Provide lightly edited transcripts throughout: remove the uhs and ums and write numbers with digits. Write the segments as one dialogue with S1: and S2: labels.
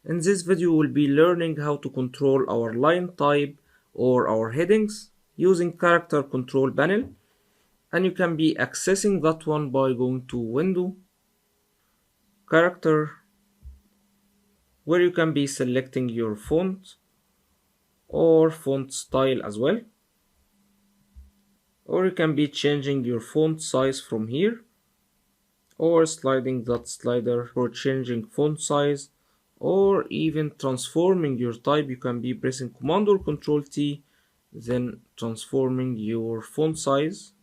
S1: In this video we'll be learning how to control our line type or our headings using character control panel, and you can be accessing that one by going to Window, Character, where you can be selecting your font or font style as well, or you can be changing your font size from here or sliding that slider for changing font size, or even transforming your type. You can be pressing Command or Control T, then transforming your font size,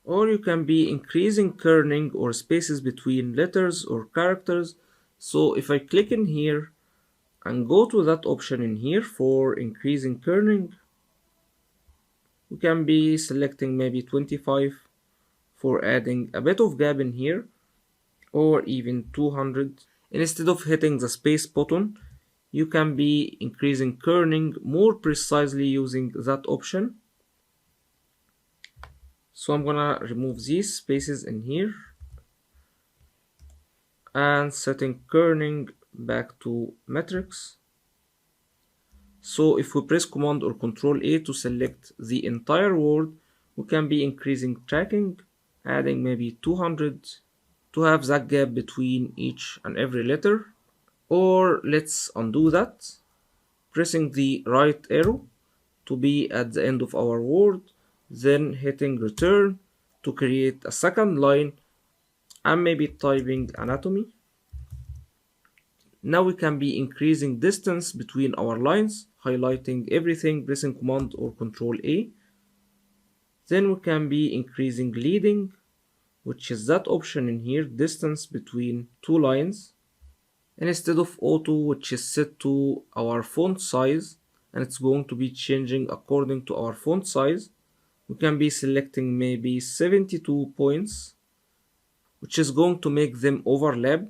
S1: or you can be increasing kerning or spaces between letters or characters. So if I click in here and go to that option in here for increasing kerning, we can be selecting maybe 25 for adding a bit of gap in here, or even 200. Instead of hitting the space button, you can be increasing kerning more precisely using that option. So I'm gonna remove these spaces in here and setting kerning back to matrix. So if we press Command or Control A to select the entire word, we can be increasing tracking, adding maybe 200 to have that gap between each and every letter. Or let's undo that, pressing the right arrow to be at the end of our word, then hitting return to create a second line and maybe typing anatomy. Now we can be increasing distance between our lines, highlighting everything, pressing Command or Control A. Then we can be increasing leading, which is that option in here, distance between two lines. And instead of auto, which is set to our font size, and it's going to be changing according to our font size, we can be selecting maybe 72 points, which is going to make them overlap.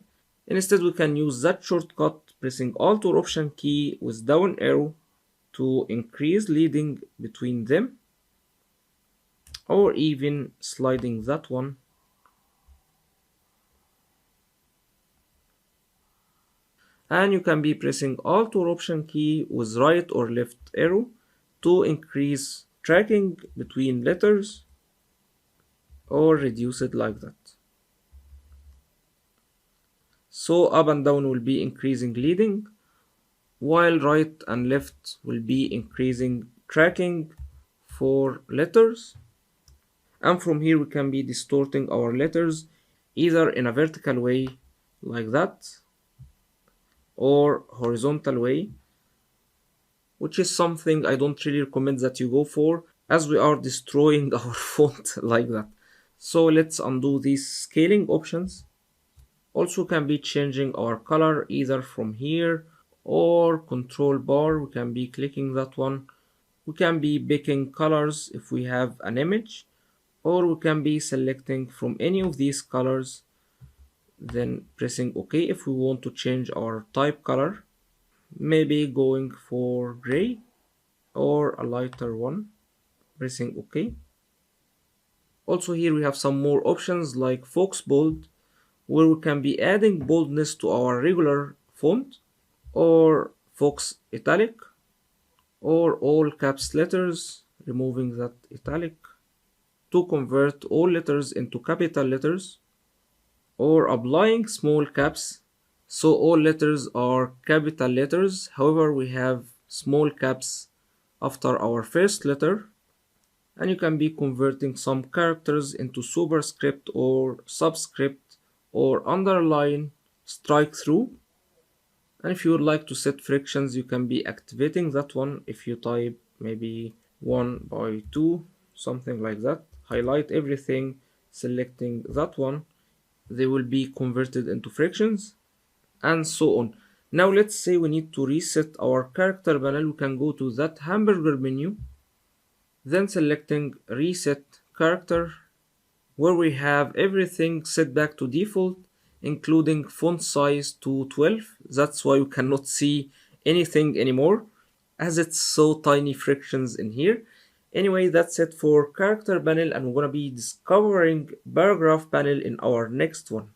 S1: And instead we can use that shortcut, pressing Alt or Option key with down arrow to increase leading between them, or even sliding that one. And you can be pressing Alt or Option key with right or left arrow to increase tracking between letters or reduce it like that. So up and down will be increasing leading, while right and left will be increasing tracking for letters. And from here we can be distorting our letters either in a vertical way like that, or horizontal way, which is something I don't really recommend that you go for, as we are destroying our font like that. So let's undo these scaling options. Also can be changing our color either from here or control bar. We can be clicking that one. We can be picking colors if we have an image, or we can be selecting from any of these colors, then pressing OK if we want to change our type color, maybe going for gray or a lighter one, pressing OK. Also here we have some more options like Fox Bold, where we can be adding boldness to our regular font, or Fox Italic, or all caps letters, removing that italic to convert all letters into capital letters, or applying small caps so all letters are capital letters, however we have small caps after our first letter. And you can be converting some characters into superscript or subscript or underline, strike through. And if you would like to set frictions, you can be activating that one. If you type maybe 1/2, something like that, highlight everything, selecting that one, they will be converted into frictions, and so on. Now let's say we need to reset our character panel. We can go to that hamburger menu, then selecting reset character, where we have everything set back to default, including font size to 12. That's why we cannot see anything anymore, as it's so tiny frictions in here. Anyway, that's it for character panel, and we're gonna be discovering paragraph panel in our next one.